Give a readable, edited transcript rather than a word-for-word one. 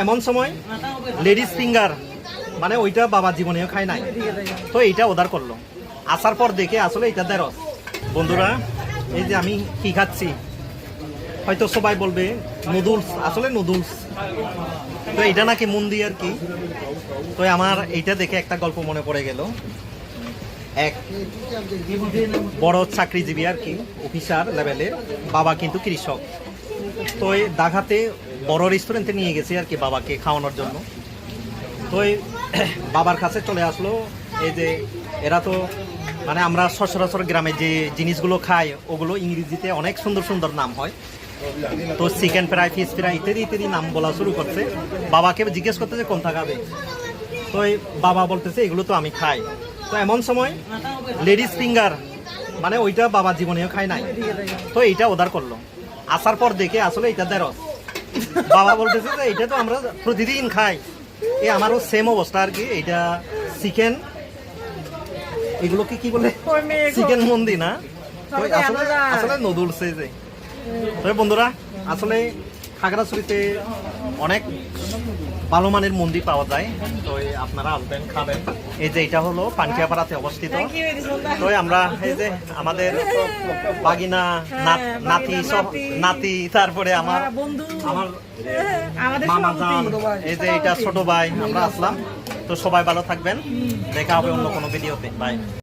এমন সময় ladies finger মানে ওইটা বাবা জীবনেও খায় নাই, তো এইটা অর্ডার করলো। আসার পর দেখে আসলে এটা দেরস। বন্ধুরা, এই যে আমি কি খাচ্ছি, হয়তো সবাই বলবে নুডলস, আসলে নুডলস। তো এইটা নাকি মন দিয়ে আর কি। তো আমার এইটা দেখে একটা গল্প মনে পড়ে গেল। এক বড় চাকরিজীবী আর কি, অফিসার লেভেলের, বাবা কিন্তু কৃষক। তো এই দাঘাতে বড় রেস্টুরেন্টে নিয়ে গেছে আর কি বাবাকে খাওয়ানোর জন্য। তো বাবার কাছে চলে আসলো। এই যে এরা তো মানে আমরা সচরাচর গ্রামে যে জিনিসগুলো খাই ওগুলো ইংরেজিতে অনেক সুন্দর সুন্দর নাম হয়। তো চিকেন ফ্রাই, ফিশ ফ্রাই ইত্যাদি ইত্যাদি নাম বলা শুরু করছে। বাবাকে জিজ্ঞেস করতে যে কোনটা খাবে, তো বাবা বলতেছে এগুলো তো আমি খাই। তো এমন সময় লেডিস ফিঙ্গার মানে ওইটা বাবা জীবনেও খায় নাই, তো এইটা অর্ডার করলো। আসার পর দেখে আসলে এটা দেরস। বাবা বলতেছে যে এইটা তো আমরা প্রতিদিন খাই। আমারও সেম অবস্থা আর কি। এইটা চিকেন, এগুলোকে কি বলে, চিকেন মন্দি না, আসলে নুডলস। যে তবে বন্ধুরা, আসলে খাগড়াছড়িতে অনেক ভালো মানের মন্দির পাওয়া যায়। তো আপনারা আসবেন, খাবেন। এই যে এটা হলো পানকিয়াপাড়াতে অবস্থিত। তো আমরা এই যে আমাদের বাগিনা, নাতি, নাতি, তারপরে আমার মামা জান, এই যে এটা ছোট ভাই, আমরা আসলাম। তো সবাই ভালো থাকবেন, দেখা হবে অন্য কোনো ভিডিওতে। বাই।